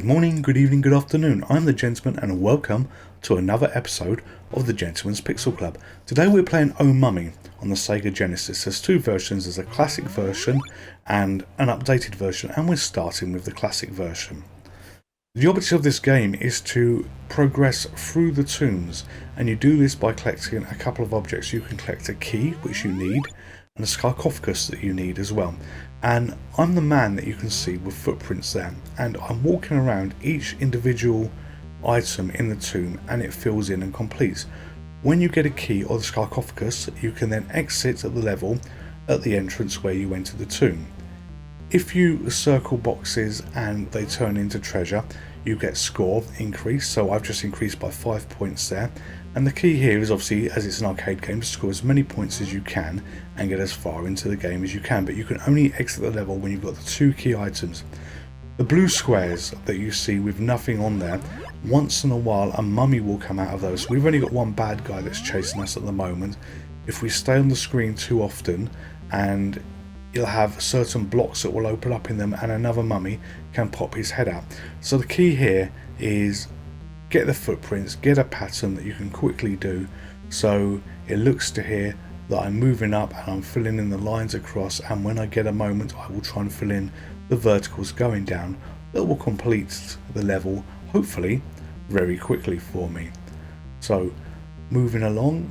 Good morning, good evening, good afternoon. I'm the Gentleman and welcome to another episode of the Gentleman's Pixel Club. Today we're playing Oh Mummy on the Sega Genesis. There's two versions, there's a classic version and an updated version, and we're starting with the classic version. The objective of this game is to progress through the tombs, and you do this by collecting a couple of objects. You can collect a key, which you need, and a sarcophagus that you need as well. And I'm the man that you can see with footprints there, and I'm walking around each individual item in the tomb and it fills in and completes. When you get a key or the sarcophagus, you can then exit at the level at the entrance where you entered the tomb. If you circle boxes and they turn into treasure, you get score increase, so I've just increased by 5 points there. And the key here is obviously, as it's an arcade game, to score as many points as you can and get as far into the game as you can, but you can only exit the level when you've got the two key items. The blue squares that you see with nothing on there, once in a while a mummy will come out of those. We've only got one bad guy that's chasing us at the moment. If we stay on the screen too often, and you'll have certain blocks that will open up in them and another mummy can pop his head out. So the key here is get the footprints, get a pattern that you can quickly do, so it looks to here that I'm moving up and I'm filling in the lines across, and when I get a moment I will try and fill in the verticals going down. That will complete the level, hopefully very quickly for me. So moving along,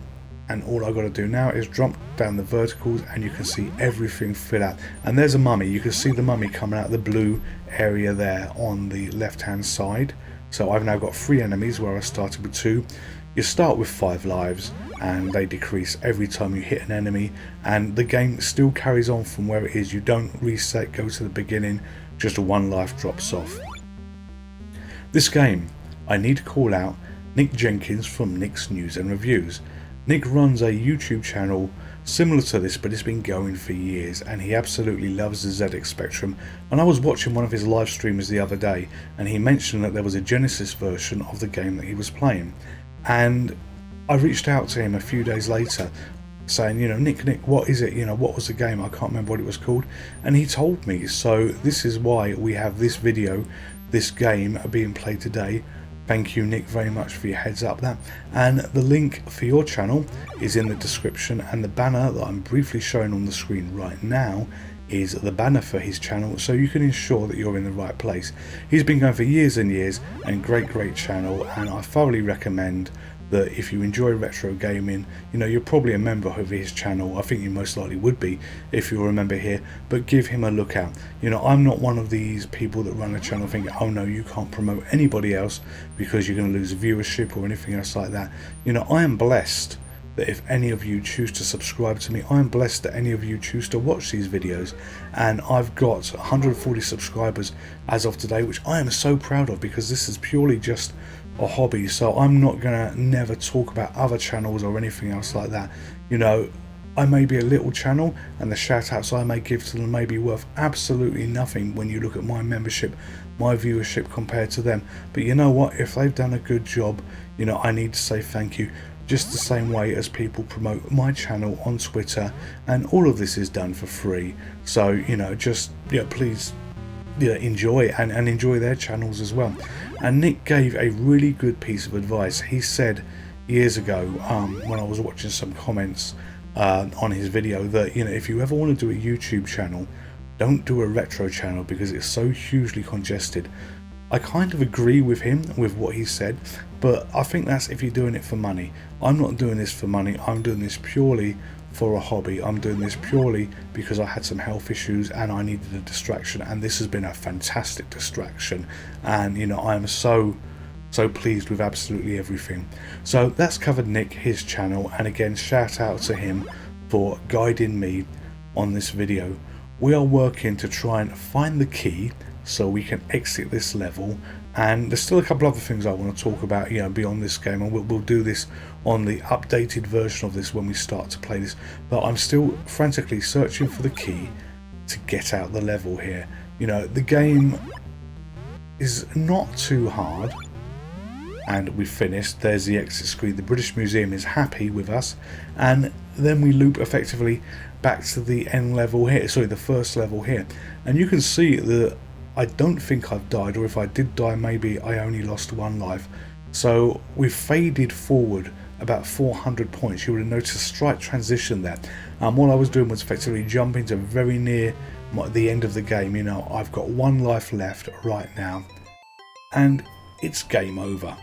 and all I've got to do now is jump down the verticals and you can see everything fill out. And there's a mummy, you can see the mummy coming out of the blue area there on the left hand side. So I've now got 3 enemies where I started with 2. You start with 5 lives and they decrease every time you hit an enemy, and the game still carries on from where it is. You don't reset, go to the beginning, just 1 life drops off. This game, I need to call out Nick Jenkins from Nick's News and Reviews. Nick runs a YouTube channel similar to this, but it's been going for years, and he absolutely loves the ZX Spectrum. And I was watching one of his live streams the other day and he mentioned that there was a Genesis version of the game that he was playing, and I reached out to him a few days later saying, you know, Nick, what is it, you know, what was the game? I can't remember what it was called. And he told me, so this is why we have this video, this game being played today. Thank you, Nick, very much for your heads up that. And the link for your channel is in the description, and the banner that I'm briefly showing on the screen right now is the banner for his channel, so you can ensure that you're in the right place. He's been going for years and years, and great channel, and I thoroughly recommend that if you enjoy retro gaming, you know, you're probably a member of his channel. I think you most likely would be if you're a member here, but give him a look out. You know, I'm not one of these people that run a channel thinking, oh no, you can't promote anybody else because you're going to lose viewership or anything else like that. You know, I am blessed that if any of you choose to subscribe to me, I'm blessed that any of you choose to watch these videos, and I've got 140 subscribers as of today, which I am so proud of, because this is purely just a hobby. So I'm not gonna never talk about other channels or anything else like that. You know, I may be a little channel and the shout outs I may give to them may be worth absolutely nothing when you look at my membership, my viewership compared to them. But you know what, if they've done a good job, you know, I need to say thank you, just the same way as people promote my channel on Twitter, and all of this is done for free. So, you know, just, yeah, please, yeah, enjoy and enjoy their channels as well. And Nick gave a really good piece of advice. He said years ago, when I was watching some comments on his video, that, you know, if you ever want to do a YouTube channel, don't do a retro channel because it's so hugely congested. I kind of agree with him with what he said, but I think that's if you're doing it for money. I'm not doing this for money. I'm doing this purely for a hobby. I'm doing this purely because I had some health issues and I needed a distraction, and this has been a fantastic distraction, and you know, I am so pleased with absolutely everything. So that's covered Nick, his channel, and again, shout out to him for guiding me on this video. We are working to try and find the key so we can exit this level, and there's still a couple other things I want to talk about, you know, beyond this game, and we'll do this on the updated version of this when we start to play this. But I'm still frantically searching for the key to get out the level here. You know, the game is not too hard, and we finished. There's the exit screen. The British Museum is happy with us, and then we loop effectively back to the end level here, sorry, the first level here, and you can see that I don't think I've died, or if I did die, maybe I only lost 1 life. So we've faded forward about 400 points. You would have noticed a slight transition there. What I was doing was effectively jumping to very near the end of the game. You know, I've got 1 life left right now, and it's game over.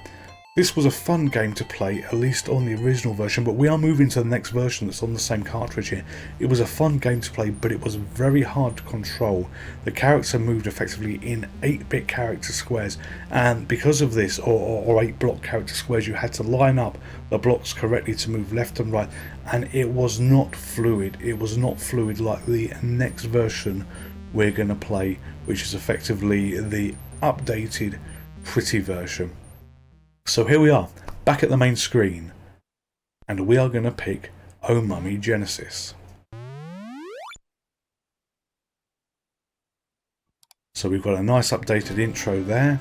This was a fun game to play, at least on the original version, but we are moving to the next version that's on the same cartridge here. It was a fun game to play, but it was very hard to control. The character moved effectively in 8-bit character squares, and because of this, or 8-block character squares, you had to line up the blocks correctly to move left and right, and it was not fluid. It was not fluid like the next version we're going to play, which is effectively the updated, pretty version. So here we are, back at the main screen, and we are going to pick Oh Mummy Genesis. So we've got a nice updated intro there,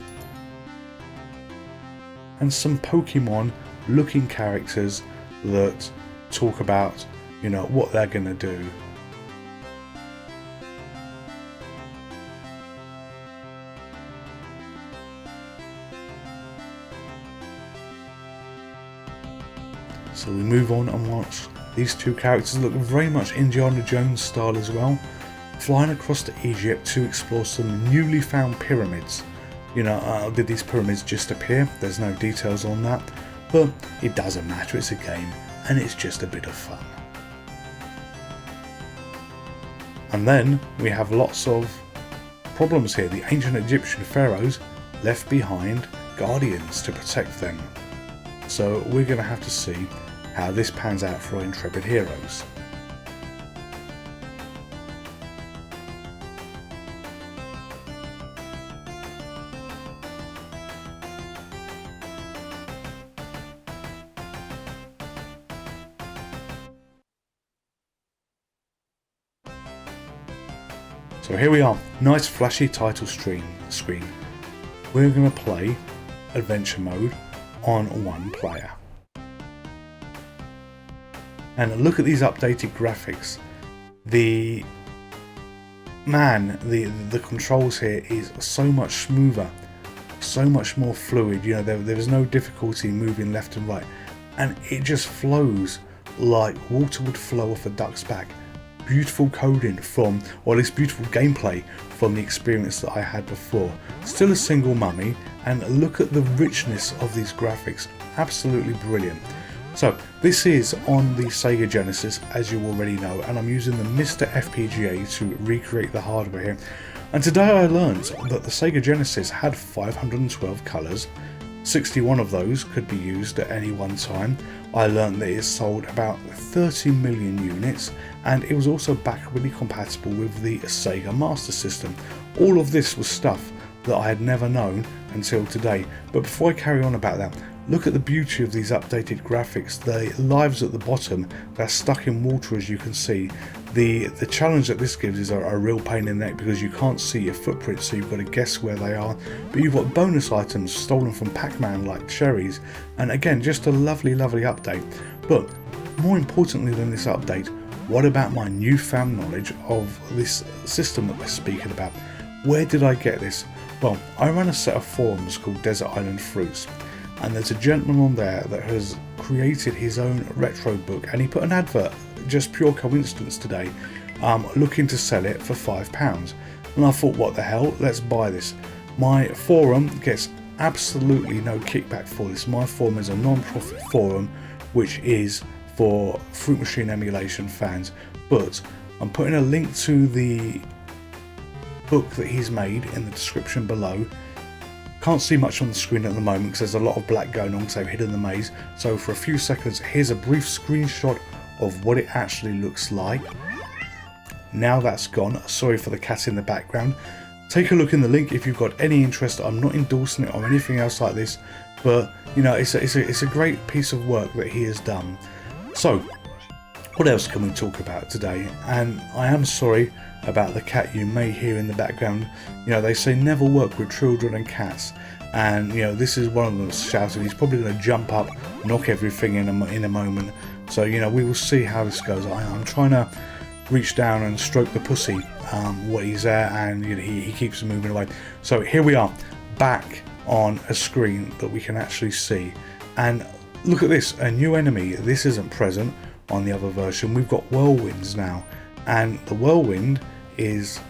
and some Pokemon looking characters that talk about, you know, what they're going to do. So we move on and watch these 2 characters look very much Indiana Jones style as well, flying across to Egypt to explore some newly found pyramids. You know, did these pyramids just appear? There's no details on that, but it doesn't matter, it's a game and it's just a bit of fun. And then we have lots of problems here. The ancient Egyptian pharaohs left behind guardians to protect them. So we're going to have to see how this pans out for our intrepid heroes. So here we are, nice flashy title screen. We're going to play adventure mode on 1 player. And look at these updated graphics. The controls here is so much smoother, so much more fluid. You know, there is no difficulty moving left and right, and it just flows like water would flow off a duck's back. Beautiful coding from, or at least beautiful gameplay from the experience that I had before. Still a single mummy, and look at the richness of these graphics, absolutely brilliant. So this is on the Sega Genesis, as you already know, and I'm using the MiSTer FPGA to recreate the hardware here. And today I learned that the Sega Genesis had 512 colours, 61 of those could be used at any one time. I learned that it sold about 30 million units, and it was also backwardly compatible with the Sega Master System. All of this was stuff that I had never known until today. But before I carry on about that, look at the beauty of these updated graphics. The lives at the bottom, they're stuck in water, as you can see. The challenge that this gives is a real pain in the neck because you can't see your footprints, so you've got to guess where they are. But you've got bonus items stolen from Pac-Man like cherries, and again, just a lovely update. But more importantly than this update, what about my newfound knowledge of this system that we're speaking about? Where did I get this? Well, I run a set of forums called Desert Island Fruits, and there's a gentleman on there that has created his own retro book, and he put an advert, just pure coincidence today, looking to sell it for £5. And I thought, what the hell, let's buy this. My forum gets absolutely no kickback for this. My forum is a non-profit forum which is for Fruit Machine emulation fans, but I'm putting a link to the book that he's made in the description below. Can't see much on the screen at the moment because there's a lot of black going on because they've hidden the maze. So for a few seconds, here's a brief screenshot of what it actually looks like. Now that's gone. Sorry for the cat in the background. Take a look in the link if you've got any interest. I'm not endorsing it or anything else like this, but you know, it's a great piece of work that he has done. So what else can we talk about today? And I am sorry about the cat you may hear in the background. You know, they say never work with children and cats, and you know, this is one of them shouting. He's probably going to jump up, knock everything in a moment. So you know, we will see how this goes. I'm trying to reach down and stroke the pussy while he's there, and you know, he keeps moving away. So here we are, back on a screen that we can actually see, and look at this, a new enemy. This isn't present on the other version. We've got whirlwinds now, and the whirlwind is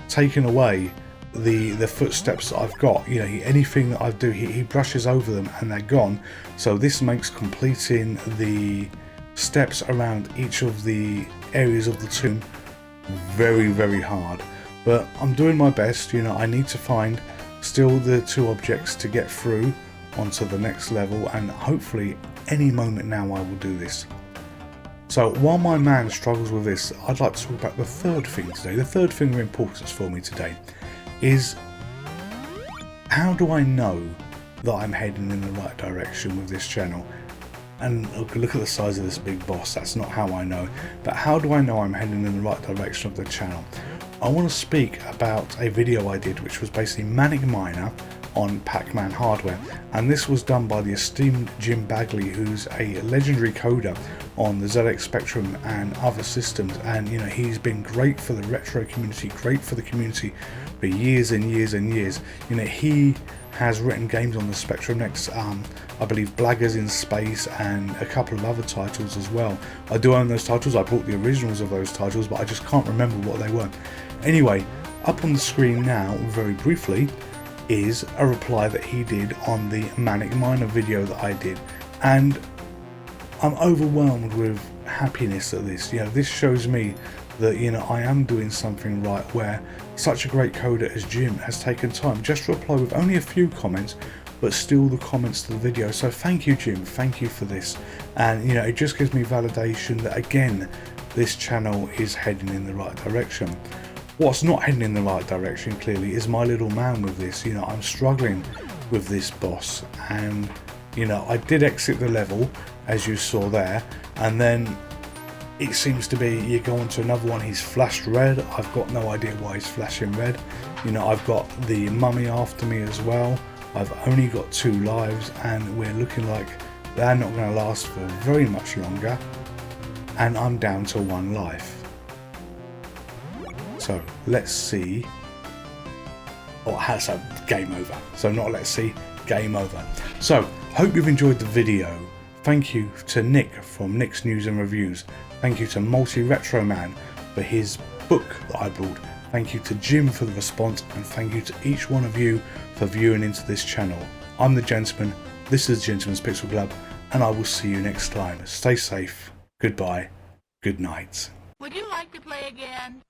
taking away the footsteps that I've got. You know, anything that I do, he brushes over them and they're gone. So this makes completing the steps around each of the areas of the tomb very, very hard, but I'm doing my best. You know, I need to find still the 2 objects to get through onto the next level, and hopefully any moment now I will do this. So while my man struggles with this, I'd like to talk about the third thing today. The third thing of importance for me today is, how do I know that I'm heading in the right direction with this channel? And look at the size of this big boss. That's not how I know, but how do I know I'm heading in the right direction of the channel? I want to speak about a video I did, which was basically Manic Miner on Pac-Man hardware, and this was done by the esteemed Jim Bagley, who's a legendary coder on the ZX Spectrum and other systems, and you know, he's been great for the retro community, great for the community for years and years and years. You know, he has written games on the Spectrum Next, I believe Blaggers in Space, and a couple of other titles as well. I do own those titles. I bought the originals of those titles, but I just can't remember what they were. Anyway, up on the screen now, very briefly, is a reply that he did on the Manic Miner video that I did, and I'm overwhelmed with happiness at this. You know, this shows me that, you know, I am doing something right, where such a great coder as Jim has taken time just to reply with only a few comments, but still the comments to the video. So thank you, Jim, thank you for this. And you know, it just gives me validation that again, this channel is heading in the right direction. What's not heading in the right direction clearly is my little man with this. You know, I'm struggling with this boss, and you know, I did exit the level as you saw there, and then it seems to be you go on to another one, he's flashed red. I've got no idea why he's flashing red. You know, I've got the mummy after me as well. I've only got 2 lives, and we're looking like they're not going to last for very much longer, and I'm down to 1 life. So let's see. Oh, so game over. So not let's see, game over. So hope you've enjoyed the video. Thank you to Nick from Nick's News and Reviews. Thank you to Multi Retro Man for his book that I bought. Thank you to Jim for the response, and thank you to each one of you for viewing into this channel. I'm the Gentleman, this is Gentleman's Pixel Club, and I will see you next time. Stay safe, goodbye, good night. Would you like to play again?